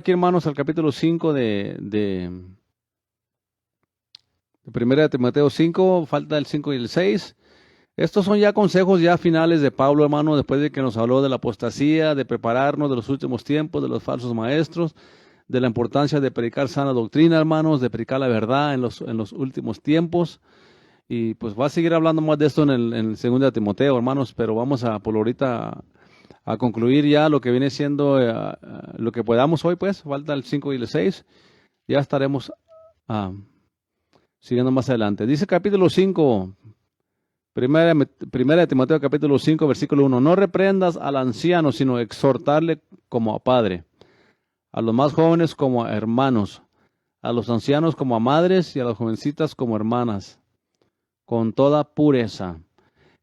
Aquí, hermanos, al capítulo 5 de Primera de Timoteo 5, falta el 5 y el 6. Estos son ya consejos ya finales de Pablo, hermano, después de que nos habló de la apostasía, de prepararnos de los últimos tiempos, de los falsos maestros, de la importancia de predicar sana doctrina, hermanos, de predicar la verdad en los últimos tiempos. Y pues va a seguir hablando más de esto en el 2 de Timoteo, hermanos, pero vamos a por ahorita a concluir ya lo que viene siendo lo que podamos hoy, pues, falta el 5 y el 6, ya estaremos siguiendo más adelante. Dice capítulo 5, primera de Timoteo capítulo 5, versículo 1, no reprendas al anciano, sino exhortarle como a padre, a los más jóvenes como a hermanos, a los ancianos como a madres y a las jovencitas como hermanas, con toda pureza.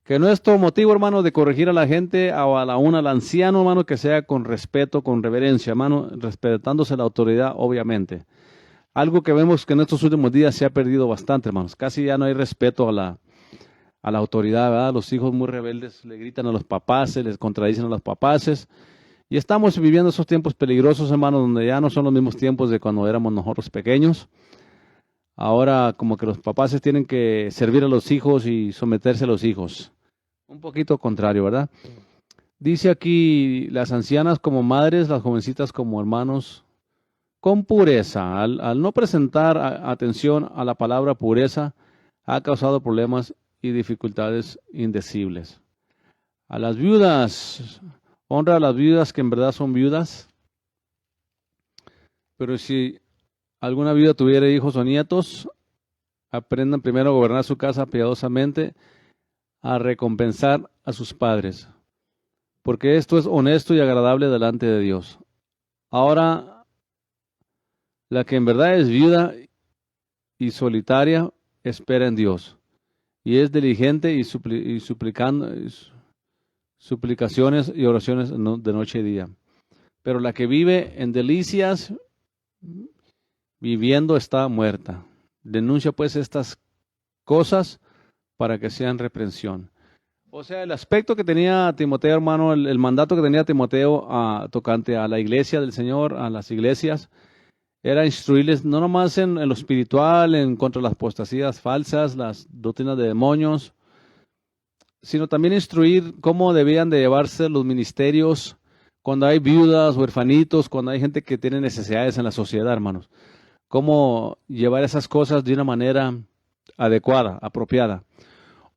Que nuestro motivo, hermano, de corregir a la gente, al anciano, hermano, que sea con respeto, con reverencia, hermano, respetándose la autoridad, obviamente. Algo que vemos que en estos últimos días se ha perdido bastante, hermanos. Casi ya no hay respeto a la autoridad, ¿verdad? Los hijos muy rebeldes le gritan a los papás, les contradicen a los papás. Y estamos viviendo esos tiempos peligrosos, hermano, donde ya no son los mismos tiempos de cuando éramos nosotros pequeños. Ahora como que los papás tienen que servir a los hijos y someterse a los hijos. Un poquito contrario, ¿verdad? Dice aquí las ancianas como madres, las jovencitas como hermanos, con pureza. Al no presentar atención a la palabra pureza, ha causado problemas y dificultades indecibles. A las viudas, honra a las viudas que en verdad son viudas. Pero si alguna viuda tuviera hijos o nietos, aprendan primero a gobernar su casa piadosamente, a recompensar a sus padres, porque esto es honesto y agradable delante de Dios. Ahora, la que en verdad es viuda y solitaria, espera en Dios, y es diligente y suplicando suplicaciones y oraciones de noche y día. Pero la que vive en delicias, viviendo está muerta. Denuncia pues estas cosas para que sean reprensión. O sea, el aspecto que tenía Timoteo, hermano, el mandato que tenía Timoteo tocante a la iglesia del Señor, a las iglesias, era instruirles no nomás en lo espiritual, en contra de las apostasías falsas, las doctrinas de demonios, sino también instruir cómo debían de llevarse los ministerios cuando hay viudas, huerfanitos, cuando hay gente que tiene necesidades en la sociedad, hermanos. Cómo llevar esas cosas de una manera adecuada, apropiada.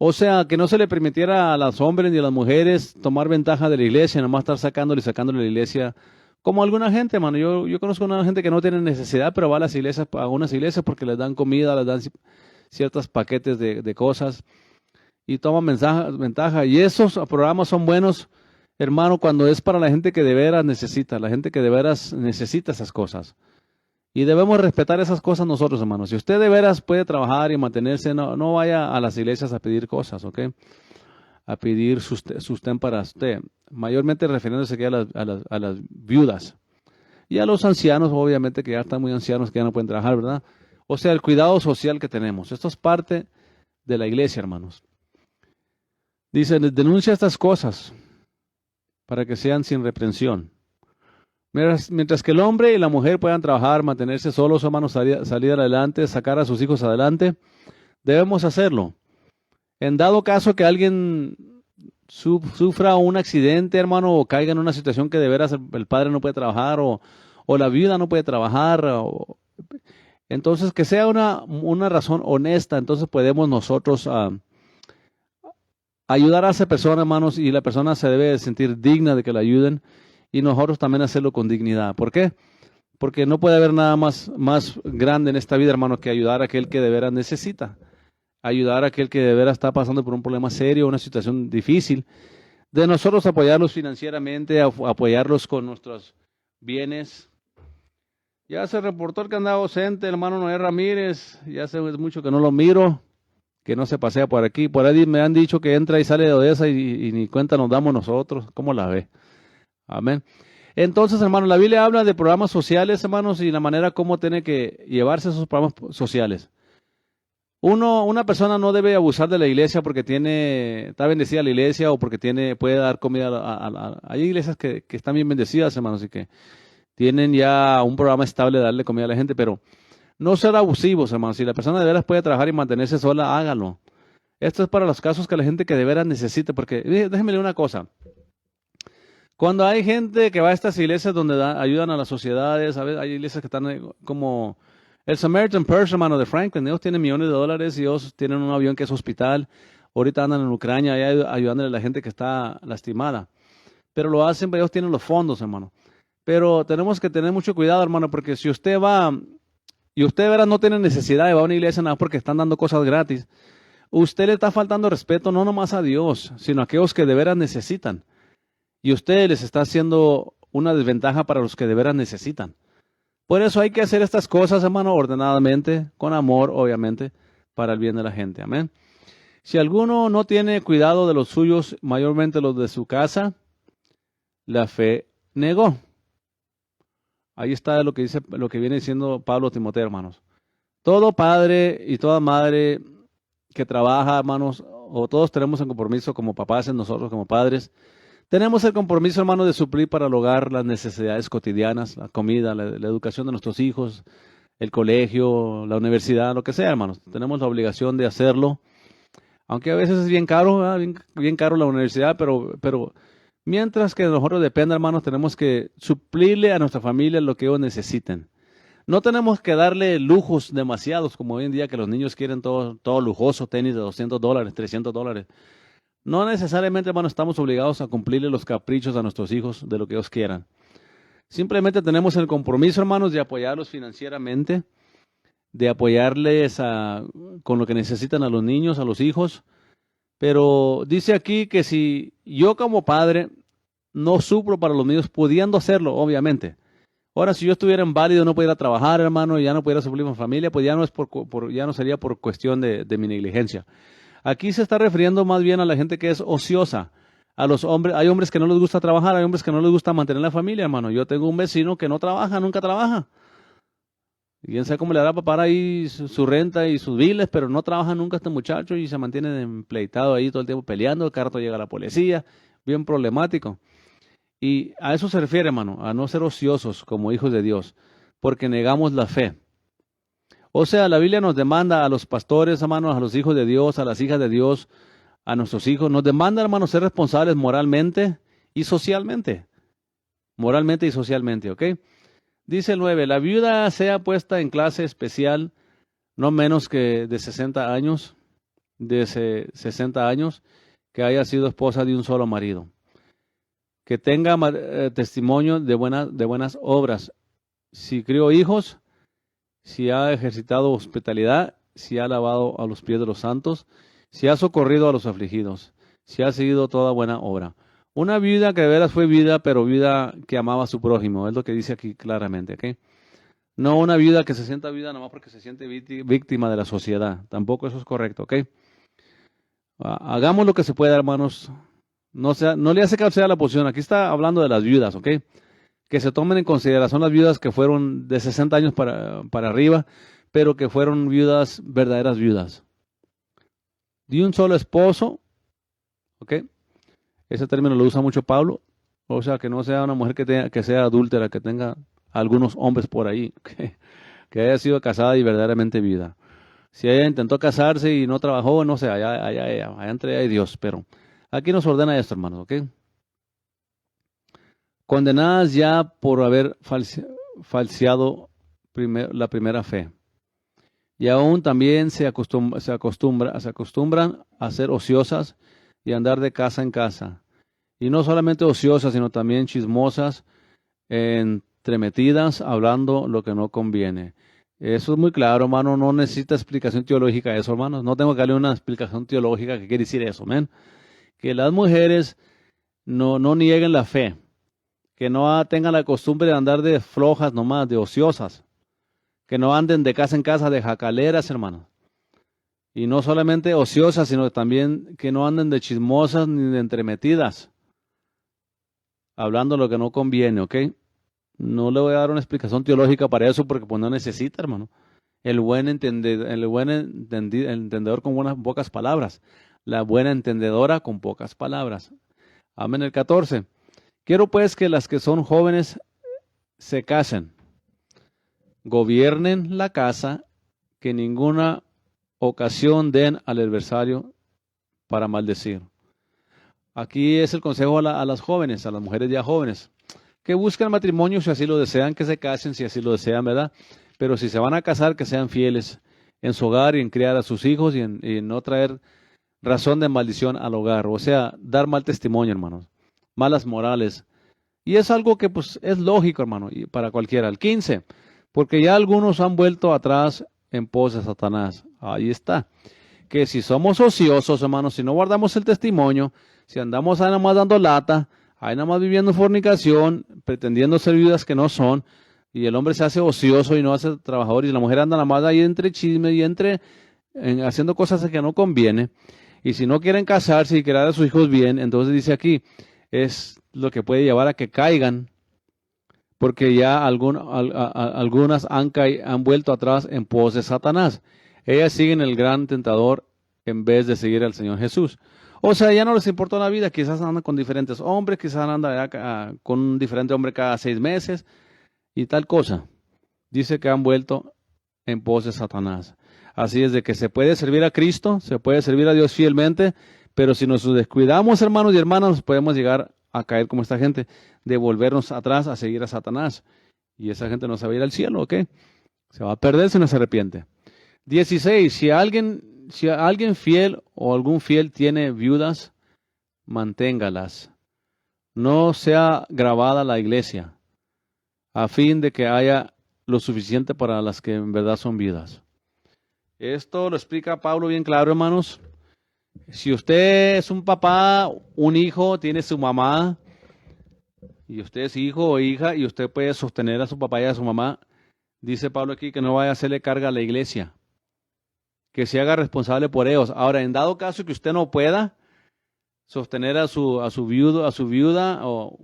O sea, que no se le permitiera a los hombres ni a las mujeres tomar ventaja de la iglesia, nomás estar sacándole la iglesia, como alguna gente, hermano. Yo conozco a una gente que no tiene necesidad, pero va a las iglesias, a unas iglesias porque les dan comida, les dan ciertos paquetes de cosas y toman ventaja. Y esos programas son buenos, hermano, cuando es para la gente que de veras necesita, la gente que de veras necesita esas cosas. Y debemos respetar esas cosas nosotros, hermanos. Si usted de veras puede trabajar y mantenerse, no vaya a las iglesias a pedir cosas, ¿ok? A pedir sustén para usted. Mayormente refiriéndose aquí a las viudas. Y a los ancianos, obviamente, que ya están muy ancianos, que ya no pueden trabajar, ¿verdad? O sea, el cuidado social que tenemos. Esto es parte de la iglesia, hermanos. Dice, denuncia estas cosas para que sean sin reprensión. Mientras que el hombre y la mujer puedan trabajar, mantenerse solos, hermanos, salir adelante, sacar a sus hijos adelante, debemos hacerlo. En dado caso que alguien sufra un accidente, hermano, o caiga en una situación que de veras el padre no puede trabajar, o la viuda no puede trabajar, entonces que sea una razón honesta, entonces podemos nosotros ayudar a esa persona, hermanos, y la persona se debe sentir digna de que la ayuden. Y nosotros también hacerlo con dignidad. ¿Por qué? Porque no puede haber nada más grande en esta vida, hermano, que ayudar a aquel que de veras necesita. Ayudar a aquel que de veras está pasando por un problema serio, una situación difícil. De nosotros apoyarlos financieramente, apoyarlos con nuestros bienes. Ya se reportó el que andaba ausente, hermano Noé Ramírez. Ya hace mucho que no lo miro, que no se pasea por aquí. Por ahí me han dicho que entra y sale de Odessa y ni cuenta nos damos nosotros. ¿Cómo la ve? Amén. Entonces, hermanos, la Biblia habla de programas sociales, hermanos, y la manera como tiene que llevarse esos programas sociales. Una persona no debe abusar de la iglesia porque está bendecida la iglesia o porque puede dar comida hay iglesias que están bien bendecidas, hermanos, y que tienen ya un programa estable de darle comida a la gente, pero no ser abusivos, hermano. Si la persona de veras puede trabajar y mantenerse sola, hágalo. Esto es para los casos que la gente que de veras necesite, porque déjeme leer una cosa. Cuando hay gente que va a estas iglesias donde ayudan a las sociedades, ¿sabes? Hay iglesias que están como el Samaritan Purse, hermano, de Franklin. Ellos tienen millones de dólares y ellos tienen un avión que es hospital. Ahorita andan en Ucrania ayudándole a la gente que está lastimada. Pero lo hacen, ellos tienen los fondos, hermano. Pero tenemos que tener mucho cuidado, hermano, porque si usted va y usted de veras no tiene necesidad de ir a una iglesia nada porque están dando cosas gratis, usted le está faltando respeto no nomás a Dios, sino a aquellos que de veras necesitan. Y usted les está haciendo una desventaja para los que de veras necesitan. Por eso hay que hacer estas cosas, hermano, ordenadamente, con amor, obviamente, para el bien de la gente. Amén. Si alguno no tiene cuidado de los suyos, mayormente los de su casa, la fe negó. Ahí está lo que dice, lo que viene diciendo Pablo a Timoteo, hermanos. Todo padre y toda madre que trabaja, hermanos, o todos tenemos un compromiso como papás, en nosotros como padres. Tenemos el compromiso, hermano, de suplir para el hogar las necesidades cotidianas, la comida, la educación de nuestros hijos, el colegio, la universidad, lo que sea, hermanos. Tenemos la obligación de hacerlo, aunque a veces es bien caro, bien caro la universidad, pero mientras que de nosotros dependa, hermanos, tenemos que suplirle a nuestra familia lo que ellos necesiten. No tenemos que darle lujos demasiados, como hoy en día que los niños quieren todo lujoso, tenis de $200, $300. No necesariamente, hermano, estamos obligados a cumplirle los caprichos a nuestros hijos de lo que ellos quieran. Simplemente tenemos el compromiso, hermanos, de apoyarlos financieramente, de apoyarles con lo que necesitan a los niños, a los hijos. Pero dice aquí que si yo como padre no suplo para los niños, pudiendo hacerlo, obviamente. Ahora, si yo estuviera inválido, no pudiera trabajar, hermano, y ya no pudiera suplir mi familia, pues ya no, ya no sería por cuestión de mi negligencia. Aquí se está refiriendo más bien a la gente que es ociosa. A los hombres, hay hombres que no les gusta trabajar, hay hombres que no les gusta mantener la familia, hermano. Yo tengo un vecino que no trabaja, nunca trabaja. Y quién sabe cómo le hará para pagar ahí su renta y sus biles, pero no trabaja nunca este muchacho y se mantiene empleitado ahí todo el tiempo peleando. Cada rato llega la policía, bien problemático. Y a eso se refiere, hermano, a no ser ociosos como hijos de Dios, porque negamos la fe. O sea, la Biblia nos demanda a los pastores, hermanos, a los hijos de Dios, a las hijas de Dios, a nuestros hijos, nos demanda, hermanos, ser responsables moralmente y socialmente. Moralmente y socialmente, ¿ok? Dice el 9, la viuda sea puesta en clase especial, no menos que de 60 años, que haya sido esposa de un solo marido. Que tenga testimonio de buenas obras. Si crió hijos, si ha ejercitado hospitalidad, si ha lavado a los pies de los santos, si ha socorrido a los afligidos, si ha seguido toda buena obra. Una viuda que de veras fue viuda, pero viuda que amaba a su prójimo, es lo que dice aquí claramente, ¿ok? No una viuda que se sienta viuda nomás porque se siente víctima de la sociedad. Tampoco eso es correcto, ¿ok? Hagamos lo que se pueda, hermanos. No le hace caso a la posición. Aquí está hablando de las viudas, ¿ok? Que se tomen en consideración las viudas que fueron de 60 años para arriba, pero que fueron viudas, verdaderas viudas. De un solo esposo, ¿ok? Ese término lo usa mucho Pablo, o sea, que no sea una mujer que sea adúltera, que tenga algunos hombres por ahí, que haya sido casada y verdaderamente viuda. Si ella intentó casarse y no trabajó, no sé, allá entre ella y Dios, pero aquí nos ordena esto, hermanos, ¿ok? Condenadas ya por haber falseado la primera fe. Y aún también se acostumbran a ser ociosas y andar de casa en casa. Y no solamente ociosas, sino también chismosas, entremetidas, hablando lo que no conviene. Eso es muy claro, hermano. No necesita explicación teológica eso, hermanos. No tengo que darle una explicación teológica que quiere decir eso, amén. Que las mujeres no nieguen la fe. Que no tengan la costumbre de andar de flojas nomás, de ociosas. Que no anden de casa en casa de jacaleras, hermano. Y no solamente ociosas, sino también que no anden de chismosas ni de entremetidas. Hablando lo que no conviene, ¿ok? No le voy a dar una explicación teológica para eso porque pues no necesita, hermano. El buen entendedor con pocas palabras. La buena entendedora con pocas palabras. Amén. El 14. Quiero pues que las que son jóvenes se casen, gobiernen la casa, que en ninguna ocasión den al adversario para maldecir. Aquí es el consejo a las jóvenes, a las mujeres ya jóvenes, que busquen matrimonio si así lo desean, que se casen si así lo desean, ¿verdad? Pero si se van a casar, que sean fieles en su hogar y en criar a sus hijos y en no traer razón de maldición al hogar. O sea, dar mal testimonio, hermanos, malas morales. Y es algo que pues es lógico, hermano, y para cualquiera. El 15, porque ya algunos han vuelto atrás en pos de Satanás. Ahí está. Que si somos ociosos, hermanos, si no guardamos el testimonio, si andamos ahí nada más dando lata, ahí nada más viviendo en fornicación, pretendiendo ser viudas que no son, y el hombre se hace ocioso y no hace trabajador, y la mujer anda nada más ahí entre chisme y haciendo cosas que no conviene. Y si no quieren casarse y criar a sus hijos bien, entonces dice aquí, es lo que puede llevar a que caigan, porque ya algunas han vuelto atrás en pos de Satanás. Ellas siguen el gran tentador en vez de seguir al Señor Jesús. O sea, ya no les importa la vida, quizás andan con diferentes hombres, quizás andan con un diferente hombre cada 6 meses y tal cosa. Dice que han vuelto en pos de Satanás. Así es de que se puede servir a Cristo, se puede servir a Dios fielmente, pero si nos descuidamos, hermanos y hermanas, podemos llegar a caer como esta gente, de volvernos atrás a seguir a Satanás. Y esa gente no se va a ir al cielo, ¿ok? Se va a perder si no se arrepiente. 16. Si alguien fiel o algún fiel tiene viudas, manténgalas. No sea grabada la iglesia, a fin de que haya lo suficiente para las que en verdad son viudas. Esto lo explica Pablo bien claro, hermanos. Si usted es un papá, un hijo, tiene su mamá, y usted es hijo o hija, y usted puede sostener a su papá y a su mamá, dice Pablo aquí que no vaya a hacerle carga a la iglesia, que se haga responsable por ellos. Ahora, en dado caso que usted no pueda sostener a su viuda o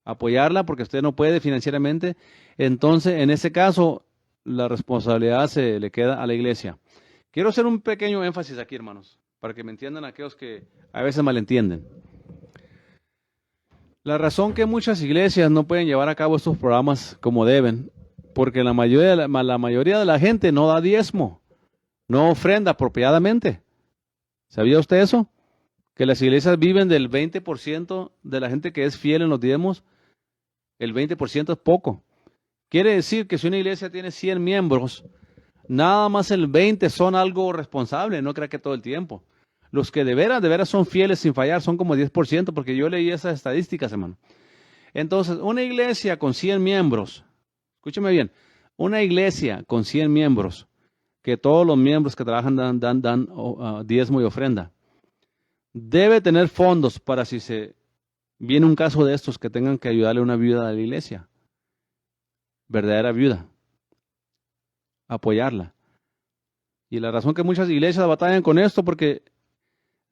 apoyarla porque usted no puede financieramente, entonces en ese caso la responsabilidad se le queda a la iglesia. Quiero hacer un pequeño énfasis aquí, hermanos, para que me entiendan aquellos que a veces malentienden. La razón que muchas iglesias no pueden llevar a cabo estos programas como deben, porque la mayoría de la gente no da diezmo, no ofrenda apropiadamente. ¿Sabía usted eso? Que las iglesias viven del 20% de la gente que es fiel en los diezmos. El 20% es poco. Quiere decir que si una iglesia tiene 100 miembros, nada más el 20 son algo responsable, no crea que todo el tiempo. Los que de veras son fieles sin fallar son como 10%, porque yo leí esas estadísticas, hermano. Entonces, una iglesia con 100 miembros, escúcheme bien, una iglesia con 100 miembros, que todos los miembros que trabajan dan diezmo y ofrenda, debe tener fondos para si se viene un caso de estos que tengan que ayudarle a una viuda de la iglesia, verdadera viuda, apoyarla. Y la razón que muchas iglesias batallan con esto, porque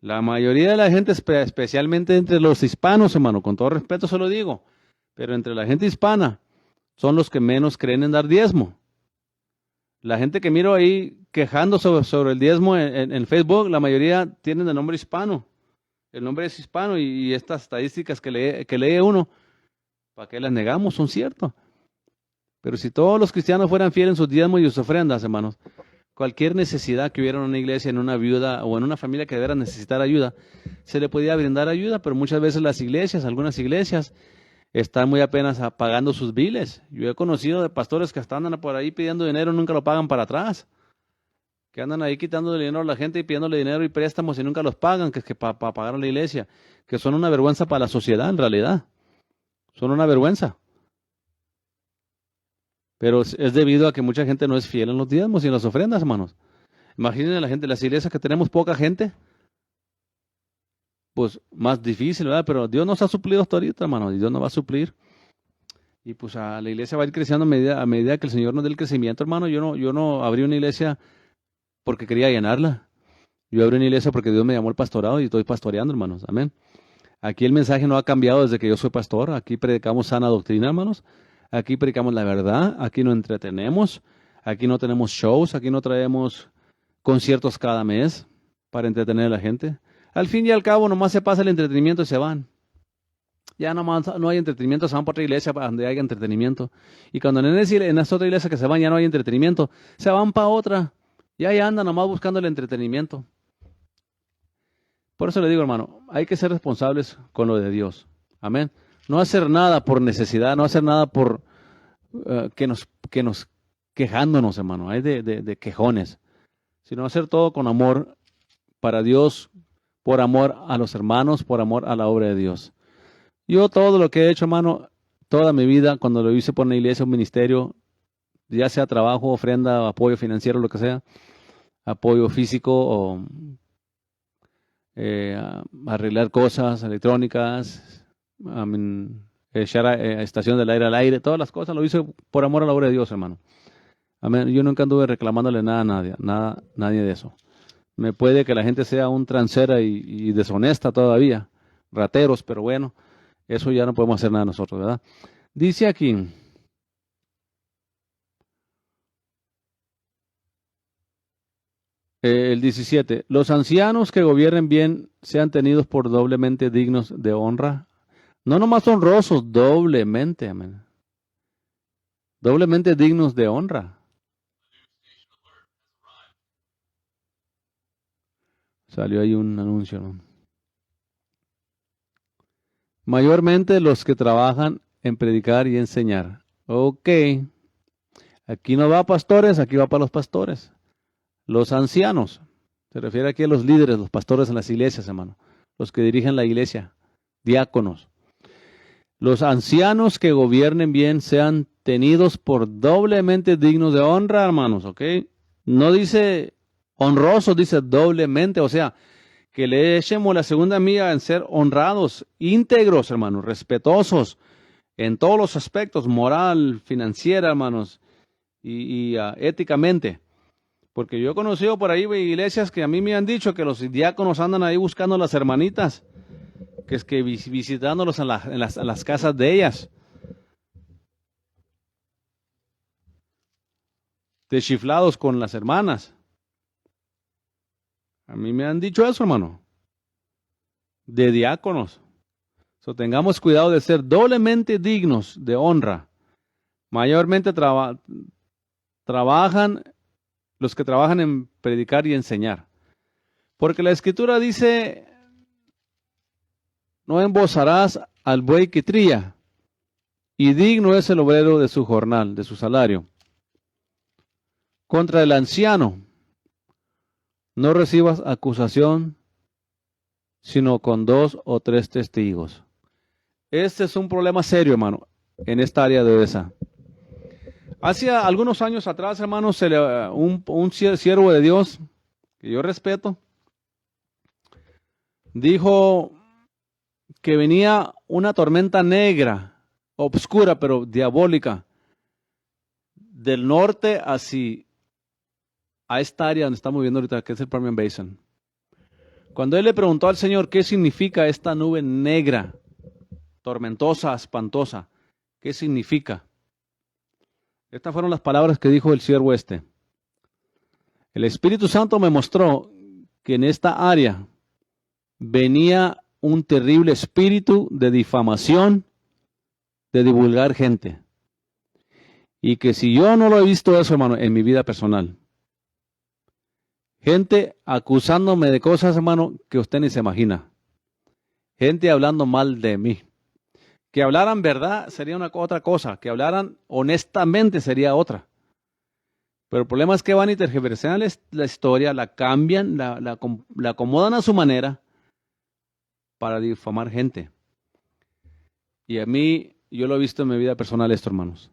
la mayoría de la gente, especialmente entre los hispanos, hermano, con todo respeto se lo digo, pero entre la gente hispana, son los que menos creen en dar diezmo. La gente que miro ahí quejando sobre el diezmo en Facebook, la mayoría tienen el nombre hispano. El nombre es hispano y estas estadísticas que lee uno, ¿para qué las negamos? Son ciertas. Pero si todos los cristianos fueran fieles en sus diezmos y sus ofrendas, hermanos, cualquier necesidad que hubiera en una iglesia, en una viuda o en una familia que debiera necesitar ayuda, se le podía brindar ayuda, pero muchas veces algunas iglesias, están muy apenas pagando sus biles. Yo he conocido de pastores que hasta andan por ahí pidiendo dinero y nunca lo pagan para atrás. Que andan ahí quitando dinero a la gente y pidiéndole dinero y préstamos y nunca los pagan, que es que para pagar a la iglesia, que son una vergüenza para la sociedad en realidad. Son una vergüenza. Pero es debido a que mucha gente no es fiel en los diezmos y en las ofrendas, hermanos. Imaginen la gente, las iglesias que tenemos poca gente, pues más difícil, ¿verdad? Pero Dios nos ha suplido hasta ahorita, hermano, y Dios nos va a suplir. Y pues la iglesia va a ir creciendo a medida que el Señor nos dé el crecimiento, hermano. Yo no abrí una iglesia porque quería llenarla. Yo abrí una iglesia porque Dios me llamó al pastorado y estoy pastoreando, hermanos. Amén. Aquí el mensaje no ha cambiado desde que yo soy pastor. Aquí predicamos sana doctrina, hermanos. Aquí predicamos la verdad. Aquí no entretenemos. Aquí no tenemos shows. Aquí no traemos conciertos cada mes para entretener a la gente. Al fin y al cabo, nomás se pasa el entretenimiento y se van. ya nomás no hay entretenimiento, se van para otra iglesia para donde haya entretenimiento. Y cuando en esa otra iglesia que se van ya no hay entretenimiento, se van para otra. Y ahí andan nomás buscando el entretenimiento. Por eso le digo, hermano, hay que ser responsables con lo de Dios. Amén. No hacer nada por necesidad, no hacer nada por que nos quejándonos, hermano. Hay de quejones. Sino hacer todo con amor para Dios, por amor a los hermanos, por amor a la obra de Dios. Yo todo lo que he hecho, hermano, toda mi vida, cuando lo hice por una iglesia, un ministerio, ya sea trabajo, ofrenda, apoyo financiero, lo que sea, apoyo físico o arreglar cosas electrónicas, echar estación del aire al aire, todas las cosas lo hice por amor a la obra de Dios, hermano. Amén. Yo nunca anduve reclamándole nada a nadie de eso. Me puede que la gente sea un transera y deshonesta todavía, rateros, pero bueno, eso ya no podemos hacer nada nosotros, ¿verdad? Dice aquí, el 17, los ancianos que gobiernen bien sean tenidos por doblemente dignos de honra. No nomás honrosos, doblemente, amén. Doblemente dignos de honra. Salió ahí un anuncio, ¿no? Mayormente los que trabajan en predicar y enseñar. Ok. Aquí no va a pastores, aquí va para los pastores. Los ancianos. Se refiere aquí a los líderes, los pastores en las iglesias, hermano. Los que dirigen la iglesia. Diáconos. Los ancianos que gobiernen bien sean tenidos por doblemente dignos de honra, hermanos, ¿ok? No dice honrosos, dice doblemente, o sea, que le echemos la segunda milla en ser honrados, íntegros, hermanos, respetuosos en todos los aspectos, moral, financiera, hermanos, y éticamente. Porque yo he conocido por ahí iglesias que a mí me han dicho que los diáconos andan ahí buscando a las hermanitas, que es que visitándolos en las casas de ellas. De chiflados con las hermanas. A mí me han dicho eso, hermano. De diáconos. Tengamos cuidado de ser doblemente dignos de honra. Mayormente trabajan los que trabajan en predicar y enseñar. Porque la escritura dice, no embozarás al buey que trilla, y digno es el obrero de su jornal, de su salario. Contra el anciano, no recibas acusación, sino con 2 o 3 testigos. Este es un problema serio, hermano, en esta área de Odessa. Hace algunos años atrás, hermano, un siervo de Dios, que yo respeto, dijo que venía una tormenta negra, obscura, pero diabólica, del norte hacia a esta área donde estamos viendo ahorita, que es el Permian Basin. Cuando él le preguntó al Señor qué significa esta nube negra, tormentosa, espantosa, ¿qué significa? Estas fueron las palabras que dijo el siervo este. El Espíritu Santo me mostró que en esta área venía un terrible espíritu de difamación, de divulgar gente. Y que si yo no lo he visto eso, hermano, en mi vida personal, gente acusándome de cosas, hermano, que usted ni se imagina. Gente hablando mal de mí. Que hablaran verdad sería otra cosa. Que hablaran honestamente sería otra. Pero el problema es que van y tergiversan la historia, la cambian, la acomodan a su manera para difamar gente. Y a mí, yo lo he visto en mi vida personal esto, hermanos,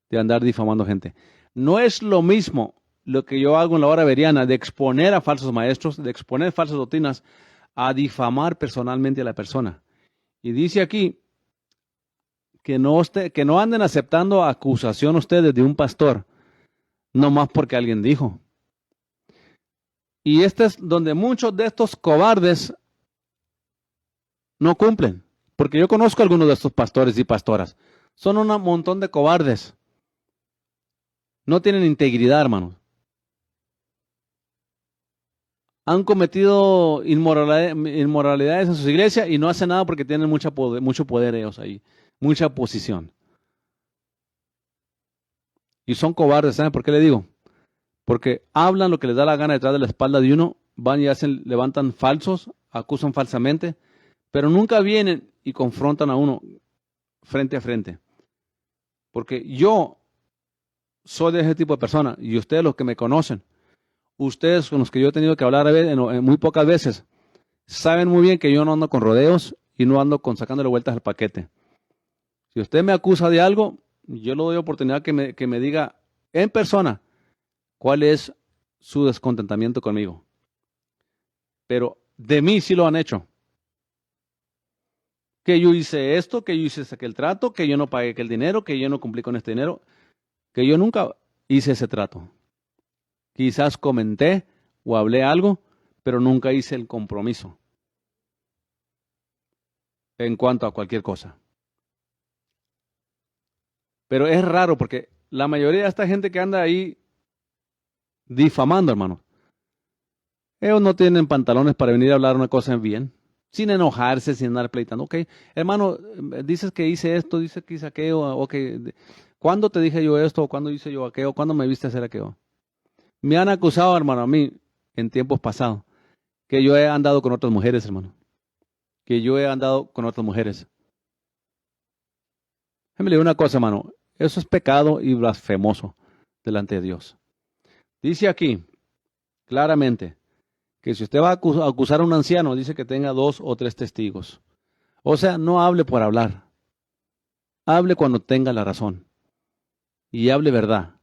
de andar difamando gente. No es lo mismo lo que yo hago en la hora veriana de exponer a falsos maestros, de exponer falsas doctrinas, a difamar personalmente a la persona. Y dice aquí que no anden aceptando acusación ustedes de un pastor, no más porque alguien dijo. Y este es donde muchos de estos cobardes no cumplen. Porque yo conozco a algunos de estos pastores y pastoras. Son un montón de cobardes. No tienen integridad, hermanos. han cometido inmoralidades en sus iglesias y no hacen nada porque tienen mucho poder ellos ahí, mucha posición. Y son cobardes, ¿saben por qué le digo? Porque hablan lo que les da la gana detrás de la espalda de uno, van y levantan falsos, acusan falsamente, pero nunca vienen y confrontan a uno frente a frente. Porque yo soy de ese tipo de persona, y ustedes los que me conocen, ustedes con los que yo he tenido que hablar muy pocas veces, saben muy bien que yo no ando con rodeos y no ando sacándole vueltas al paquete. Si usted me acusa de algo, yo le doy oportunidad que me diga en persona cuál es su descontentamiento conmigo. Pero de mí sí lo han hecho. Que yo hice esto, que yo hice aquel trato, que yo no pagué aquel dinero, que yo no cumplí con este dinero, que yo nunca hice ese trato. Quizás comenté o hablé algo, pero nunca hice el compromiso en cuanto a cualquier cosa. Pero es raro porque la mayoría de esta gente que anda ahí difamando, hermano, ellos no tienen pantalones para venir a hablar una cosa bien, sin enojarse, sin andar pleitando. Ok, hermano, dices que hice esto, dices que hice aquello, ok, ¿cuándo te dije yo esto? ¿Cuándo hice yo aquello? ¿Cuándo me viste hacer aquello? Me han acusado, hermano, a mí, en tiempos pasados, que yo he andado con otras mujeres, hermano. Que yo he andado con otras mujeres. Déjame leer una cosa, hermano. Eso es pecado y blasfemoso delante de Dios. Dice aquí, claramente, que si usted va a acusar a un anciano, dice que tenga 2 o 3 testigos. O sea, no hable por hablar. Hable cuando tenga la razón. Y hable verdad.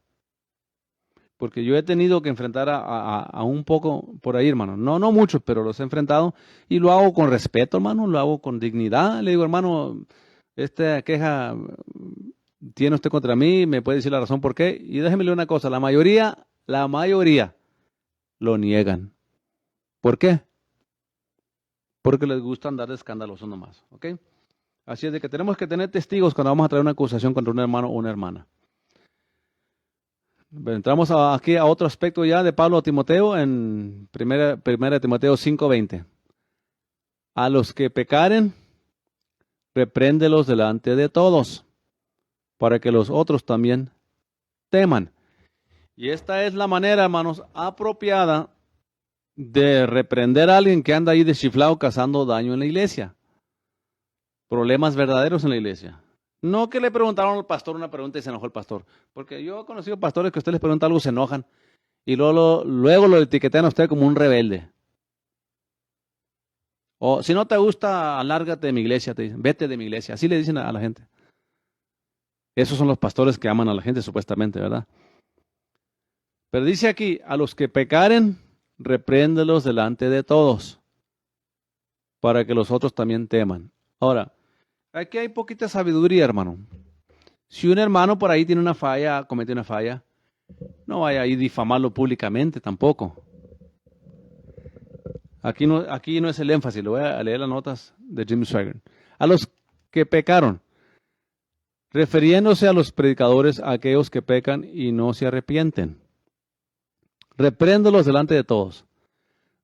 Porque yo he tenido que enfrentar a un poco por ahí, hermano. No muchos, pero los he enfrentado. Y lo hago con respeto, hermano. Lo hago con dignidad. Le digo, hermano, esta queja tiene usted contra mí. Me puede decir la razón por qué. Y déjeme leer una cosa. La mayoría lo niegan. ¿Por qué? Porque les gusta andar de escandaloso nomás. ¿Ok? Así es de que tenemos que tener testigos cuando vamos a traer una acusación contra un hermano o una hermana. Entramos aquí a otro aspecto ya de Pablo a Timoteo en primera Timoteo 5:20. A los que pecaren, repréndelos delante de todos, para que los otros también teman. Y esta es la manera, hermanos, apropiada de reprender a alguien que anda ahí deschiflado causando daño en la iglesia. Problemas verdaderos en la iglesia. No que le preguntaron al pastor una pregunta y se enojó el pastor. Porque yo he conocido pastores que usted les pregunta algo, se enojan. Y luego lo etiquetan a usted como un rebelde. O si no te gusta, alárgate de mi iglesia, te dicen, vete de mi iglesia. Así le dicen a la gente. Esos son los pastores que aman a la gente, supuestamente, ¿verdad? Pero dice aquí, a los que pecaren, repréndelos delante de todos, para que los otros también teman. Ahora, aquí hay poquita sabiduría, hermano. Si un hermano por ahí tiene una falla, comete una falla, no vaya a ir difamarlo públicamente tampoco. Aquí no es el énfasis, le voy a leer las notas de Jim Swaggart. A los que pecaron, refiriéndose a los predicadores, a aquellos que pecan y no se arrepienten. Repréndolos delante de todos.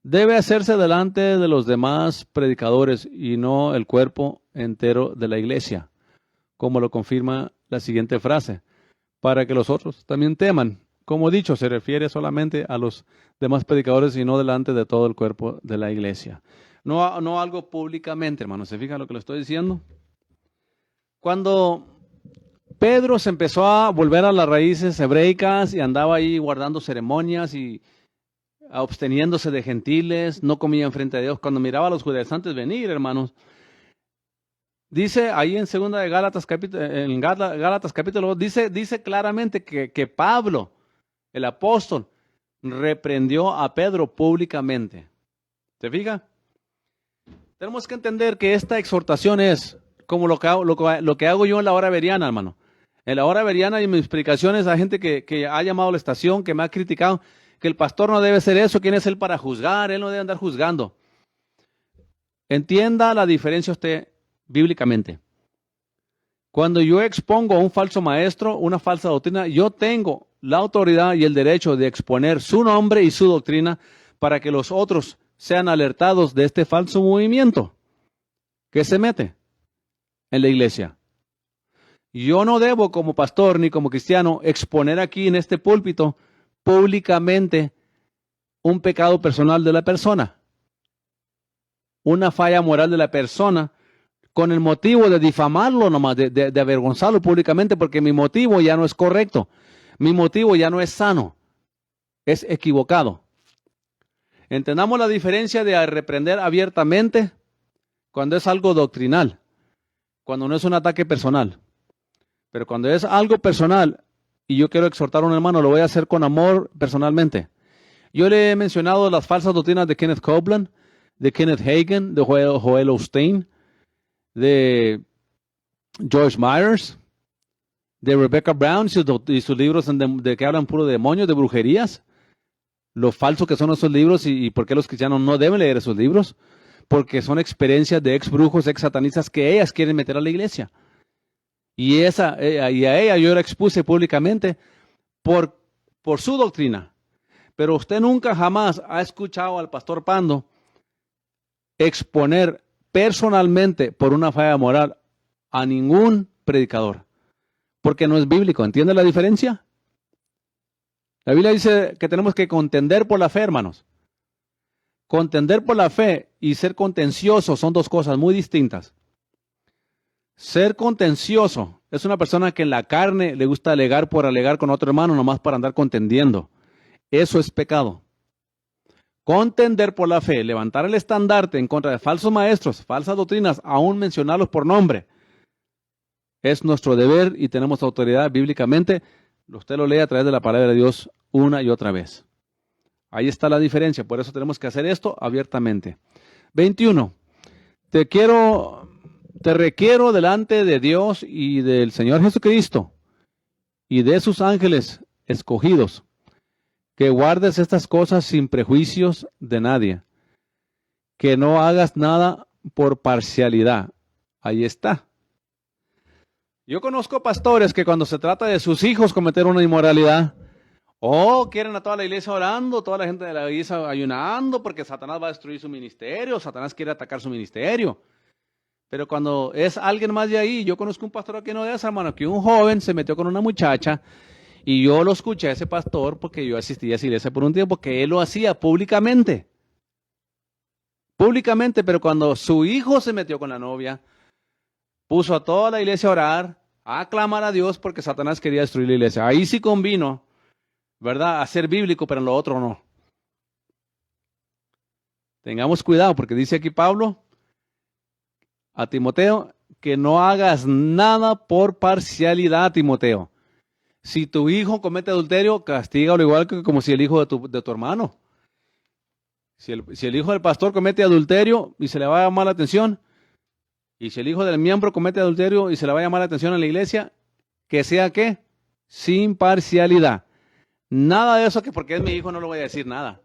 Debe hacerse delante de los demás predicadores y no el cuerpo entero de la iglesia, como lo confirma la siguiente frase, para que los otros también teman. Como dicho, se refiere solamente a los demás predicadores y no delante de todo el cuerpo de la iglesia. No algo públicamente, hermano. ¿Se fijan lo que le estoy diciendo? Cuando Pedro se empezó a volver a las raíces hebreicas y andaba ahí guardando ceremonias y absteniéndose de gentiles, no comía enfrente de Dios. Cuando miraba a los judaizantes venir, hermanos, dice ahí en segunda de Gálatas capítulo 2, dice claramente que Pablo, el apóstol, reprendió a Pedro públicamente. ¿Se fija? Tenemos que entender que esta exhortación es como lo que hago yo en la hora veriana, hermano. En la hora veriana y mis explicaciones a gente que ha llamado a la estación, que me ha criticado, que el pastor no debe ser eso. ¿Quién es él para juzgar? Él no debe andar juzgando. Entienda la diferencia usted bíblicamente. Cuando yo expongo a un falso maestro, una falsa doctrina, yo tengo la autoridad y el derecho de exponer su nombre y su doctrina para que los otros sean alertados de este falso movimiento que se mete en la iglesia. Yo no debo como pastor ni como cristiano exponer aquí en este púlpito públicamente un pecado personal de la persona, una falla moral de la persona, con el motivo de difamarlo nomás, de avergonzarlo públicamente, porque mi motivo ya no es correcto, mi motivo ya no es sano, es equivocado. Entendamos la diferencia de reprender abiertamente cuando es algo doctrinal, cuando no es un ataque personal. Pero cuando es algo personal y yo quiero exhortar a un hermano, lo voy a hacer con amor personalmente. Yo le he mencionado las falsas doctrinas de Kenneth Copeland, de Kenneth Hagin, de Joel Osteen, de George Myers, de Rebecca Brown y sus libros de que hablan puro de demonios, de brujerías. Lo falso que son esos libros y por qué los cristianos no deben leer esos libros. Porque son experiencias de ex brujos, ex satanistas que ellas quieren meter a la iglesia. Y a ella yo la expuse públicamente por su doctrina. Pero usted nunca jamás ha escuchado al pastor Pando exponer personalmente por una falla moral a ningún predicador. Porque no es bíblico. ¿Entiende la diferencia? La Biblia dice que tenemos que contender por la fe, hermanos. Contender por la fe y ser contencioso son dos cosas muy distintas. Ser contencioso es una persona que en la carne le gusta alegar por alegar con otro hermano, nomás para andar contendiendo. Eso es pecado. Contender por la fe, levantar el estandarte en contra de falsos maestros, falsas doctrinas, aún mencionarlos por nombre, es nuestro deber y tenemos autoridad bíblicamente. Usted lo lee a través de la palabra de Dios una y otra vez. Ahí está la diferencia, por eso tenemos que hacer esto abiertamente. 21. Te requiero delante de Dios y del Señor Jesucristo y de sus ángeles escogidos, que guardes estas cosas sin prejuicios de nadie, que no hagas nada por parcialidad. Ahí está. Yo conozco pastores que cuando se trata de sus hijos cometer una inmoralidad, quieren a toda la iglesia orando, toda la gente de la iglesia ayunando porque Satanás va a destruir su ministerio, Satanás quiere atacar su ministerio. Pero cuando es alguien más de ahí, yo conozco un pastor aquí en Odessa, hermano, que un joven se metió con una muchacha y yo lo escuché a ese pastor porque yo asistí a esa iglesia por un tiempo, que él lo hacía públicamente. Públicamente, pero cuando su hijo se metió con la novia, puso a toda la iglesia a orar, a clamar a Dios porque Satanás quería destruir la iglesia. Ahí sí convino, ¿verdad? A ser bíblico, pero en lo otro no. Tengamos cuidado porque dice aquí Pablo a Timoteo que no hagas nada por parcialidad, Timoteo. Si tu hijo comete adulterio, castígalo igual que como si el hijo de tu hermano. Si el hijo del pastor comete adulterio y se le va a llamar la atención, y si el hijo del miembro comete adulterio y se le va a llamar la atención en la iglesia, que sea ¿qué? Sin parcialidad. Nada de eso que porque es mi hijo no le voy a decir nada.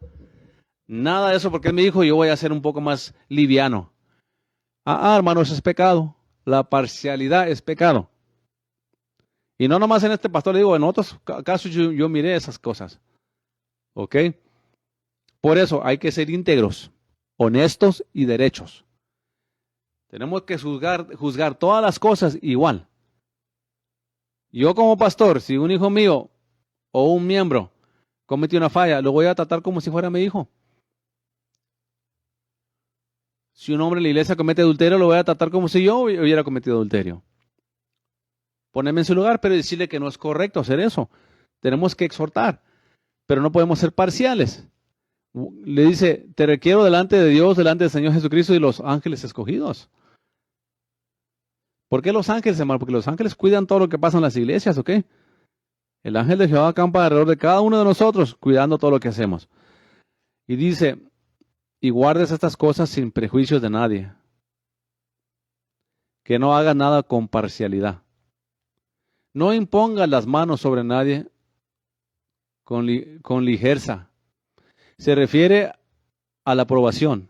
Nada de eso porque es mi hijo yo voy a ser un poco más liviano. Hermanos, es pecado. La parcialidad es pecado. Y no nomás en este pastor, le digo, en otros casos yo miré esas cosas. ¿Ok? Por eso hay que ser íntegros, honestos y derechos. Tenemos que juzgar todas las cosas igual. Yo como pastor, si un hijo mío o un miembro comete una falla, lo voy a tratar como si fuera mi hijo. Si un hombre en la iglesia comete adulterio, lo voy a tratar como si yo hubiera cometido adulterio. Ponerme en su lugar, pero decirle que no es correcto hacer eso. Tenemos que exhortar, pero no podemos ser parciales. Le dice, te requiero delante de Dios, delante del Señor Jesucristo y los ángeles escogidos. ¿Por qué los ángeles, hermano? Porque los ángeles cuidan todo lo que pasa en las iglesias, ¿ok? El ángel de Jehová acampa alrededor de cada uno de nosotros, cuidando todo lo que hacemos. Y dice, y guardes estas cosas sin prejuicios de nadie. Que no hagas nada con parcialidad. No impongas las manos sobre nadie con ligereza. Se refiere a la aprobación.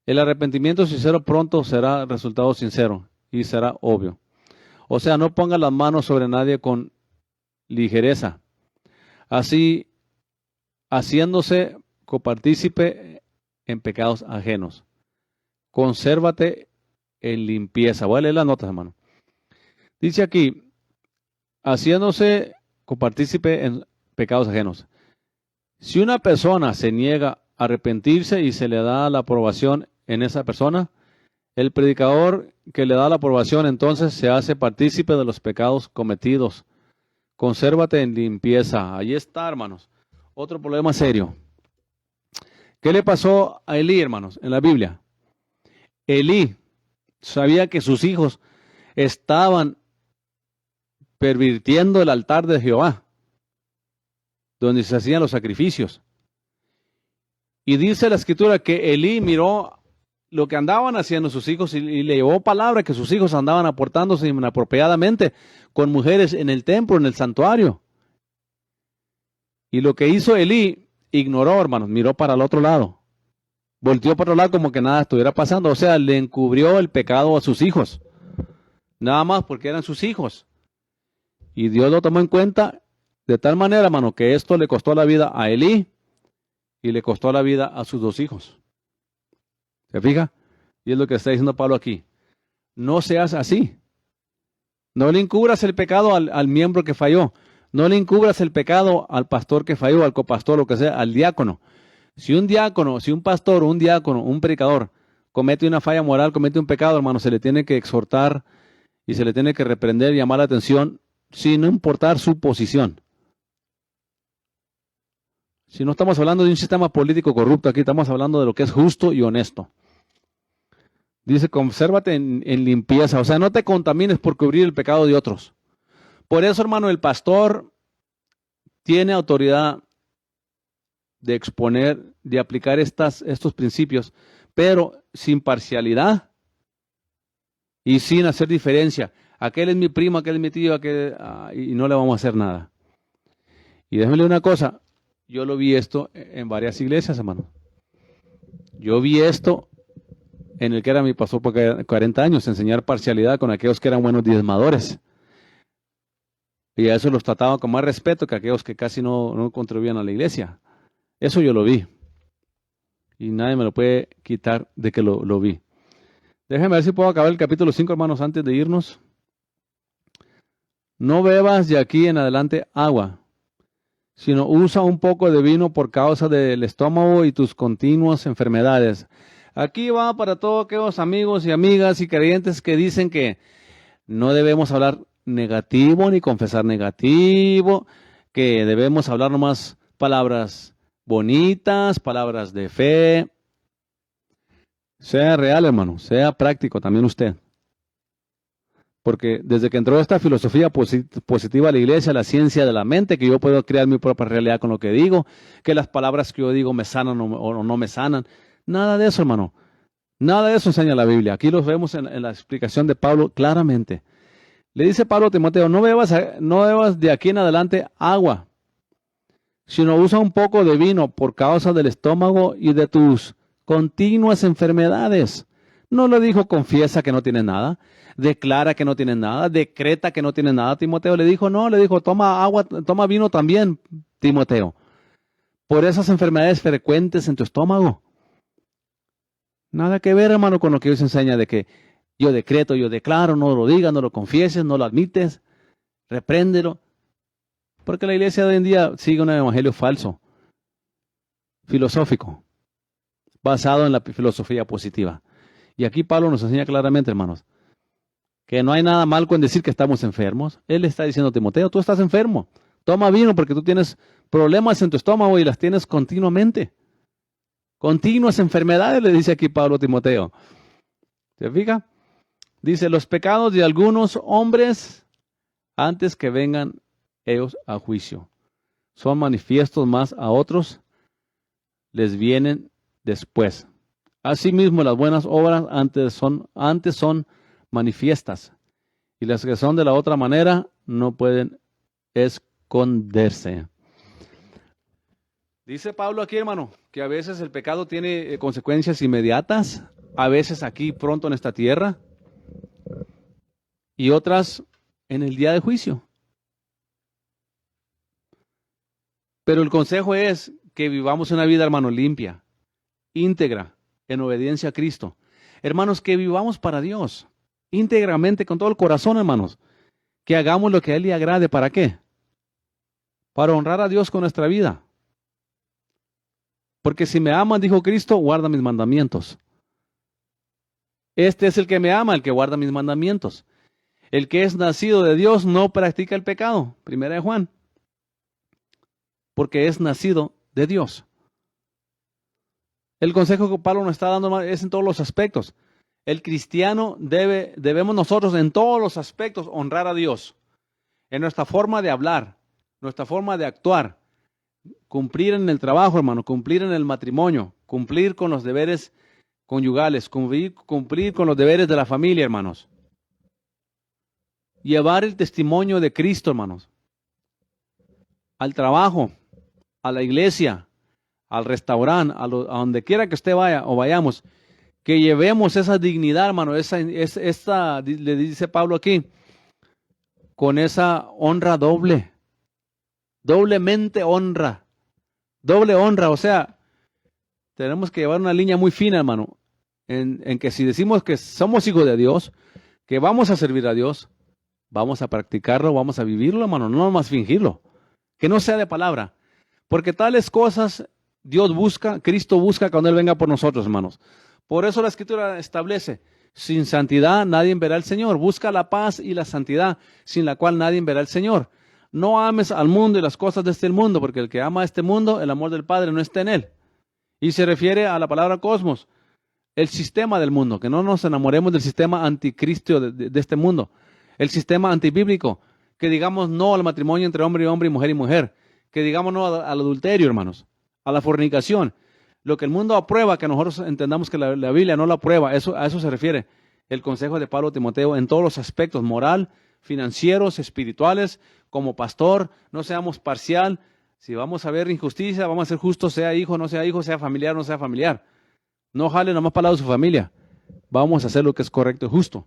El arrepentimiento sincero pronto será resultado sincero y será obvio. O sea, no ponga las manos sobre nadie con ligereza. Así, haciéndose copartícipe en pecados ajenos. Consérvate en limpieza. Voy a leer las notas, hermano. Dice aquí, haciéndose copartícipe en pecados ajenos. Si una persona se niega a arrepentirse y se le da la aprobación en esa persona, el predicador que le da la aprobación entonces se hace partícipe de los pecados cometidos. Consérvate en limpieza. Ahí está, hermanos. Otro problema serio. ¿Qué le pasó a Elí, hermanos, en la Biblia? Elí sabía que sus hijos estaban pervirtiendo el altar de Jehová, donde se hacían los sacrificios. Y dice la escritura que Elí miró lo que andaban haciendo sus hijos y le llevó palabra que sus hijos andaban aportándose inapropiadamente con mujeres en el templo, en el santuario. Y lo que hizo Elí, ignoró, hermanos, miró para el otro lado. Volteó para el lado como que nada estuviera pasando. O sea, le encubrió el pecado a sus hijos. Nada más porque eran sus hijos. Y Dios lo tomó en cuenta de tal manera, hermano, que esto le costó la vida a Elí y le costó la vida a sus dos hijos. ¿Se fija? Y es lo que está diciendo Pablo aquí. No seas así. No le encubras el pecado al miembro que falló. No le encubras el pecado al pastor que falló, al copastor, lo que sea, al diácono. Si un diácono, si un pastor, un diácono, un predicador comete una falla moral, comete un pecado, hermano, se le tiene que exhortar y se le tiene que reprender y llamar la atención sin importar su posición. Si no estamos hablando de un sistema político corrupto, aquí estamos hablando de lo que es justo y honesto. Dice, consérvate en limpieza, o sea, no te contamines por cubrir el pecado de otros. Por eso, hermano, el pastor tiene autoridad de exponer, de aplicar estos principios, pero sin parcialidad y sin hacer diferencia. Aquel es mi primo, aquel es mi tío, y no le vamos a hacer nada. Y déjame una cosa, yo lo vi esto en varias iglesias, hermano. Yo vi esto en el que era mi pastor por 40 años, enseñar parcialidad con aquellos que eran buenos diezmadores. Y a eso los trataba con más respeto que aquellos que casi no contribuían a la iglesia. Eso yo lo vi. Y nadie me lo puede quitar de que lo vi. Déjenme ver si puedo acabar el capítulo 5, hermanos, antes de irnos. No bebas de aquí en adelante agua, sino usa un poco de vino por causa del estómago y tus continuas enfermedades. Aquí va para todos aquellos amigos y amigas y creyentes que dicen que no debemos hablar negativo ni confesar negativo, que debemos hablar nomás palabras bonitas, palabras de fe. Sea real, hermano, sea práctico también usted. Porque desde que entró esta filosofía positiva a la iglesia, la ciencia de la mente, que yo puedo crear mi propia realidad con lo que digo, que las palabras que yo digo me sanan o no me sanan. Nada de eso, hermano. Nada de eso enseña la Biblia. Aquí los vemos en la explicación de Pablo claramente. Le dice Pablo a Timoteo, no bebas de aquí en adelante agua, sino usa un poco de vino por causa del estómago y de tus continuas enfermedades. No le dijo, confiesa que no tienes nada, declara que no tienes nada, decreta que no tienes nada. Timoteo le dijo, no, le dijo, toma agua, toma vino también, Timoteo, por esas enfermedades frecuentes en tu estómago. Nada que ver, hermano, con lo que Dios enseña de que yo decreto, yo declaro, no lo digas, no lo confieses, no lo admites, repréndelo. Porque la iglesia de hoy en día sigue un evangelio falso, filosófico, basado en la filosofía positiva. Y aquí Pablo nos enseña claramente, hermanos, que no hay nada mal con decir que estamos enfermos. Él está diciendo a Timoteo, tú estás enfermo, toma vino porque tú tienes problemas en tu estómago y las tienes continuamente. Continuas enfermedades, le dice aquí Pablo a Timoteo. ¿Se fija? Dice, los pecados de algunos hombres, antes que vengan ellos a juicio, son manifiestos, más a otros les vienen después. Asimismo, las buenas obras antes son manifiestas, y las que son de la otra manera no pueden esconderse. Dice Pablo aquí, hermano, que a veces el pecado tiene consecuencias inmediatas, a veces aquí pronto en esta tierra, y otras en el día de juicio. Pero el consejo es que vivamos una vida, hermano, limpia, íntegra, en obediencia a Cristo. Hermanos, que vivamos para Dios, íntegramente, con todo el corazón, hermanos. Que hagamos lo que a Él le agrade. ¿Para qué? Para honrar a Dios con nuestra vida. Porque si me aman, dijo Cristo, guarda mis mandamientos. Este es el que me ama, el que guarda mis mandamientos. El que es nacido de Dios no practica el pecado. Primera de Juan. Porque es nacido de Dios. El consejo que Pablo nos está dando es en todos los aspectos. El cristiano debemos nosotros en todos los aspectos honrar a Dios. En nuestra forma de hablar, nuestra forma de actuar, cumplir en el trabajo, hermano, cumplir en el matrimonio, cumplir con los deberes conyugales, cumplir con los deberes de la familia, hermanos. Llevar el testimonio de Cristo, hermanos, al trabajo, a la iglesia, al restaurante, a donde quiera que usted vaya o vayamos, que llevemos esa dignidad, hermano, le dice Pablo aquí, con esa honra doble, doblemente honra, doble honra, o sea, tenemos que llevar una línea muy fina, hermano, en que si decimos que somos hijos de Dios, que vamos a servir a Dios, vamos a practicarlo, vamos a vivirlo, hermano, no nomás fingirlo, que no sea de palabra, porque tales cosas Dios busca, Cristo busca cuando Él venga por nosotros, hermanos. Por eso la Escritura establece, sin santidad nadie verá al Señor. Busca la paz y la santidad, sin la cual nadie verá al Señor. No ames al mundo y las cosas de este mundo, porque el que ama a este mundo, el amor del Padre no está en él. Y se refiere a la palabra cosmos, el sistema del mundo, que no nos enamoremos del sistema anticristo de este mundo, el sistema antibíblico, que digamos no al matrimonio entre hombre y mujer y mujer, que digamos no al adulterio, hermanos, a la fornicación. Lo que el mundo aprueba, que nosotros entendamos que la Biblia no lo aprueba, a eso se refiere el consejo de Pablo a Timoteo en todos los aspectos, moral, financieros, espirituales, como pastor, no seamos parcial. Si vamos a ver injusticia, vamos a ser justos, sea hijo, no sea hijo, sea familiar, no sea familiar. No jale nomás para el lado de su familia. Vamos a hacer lo que es correcto y justo.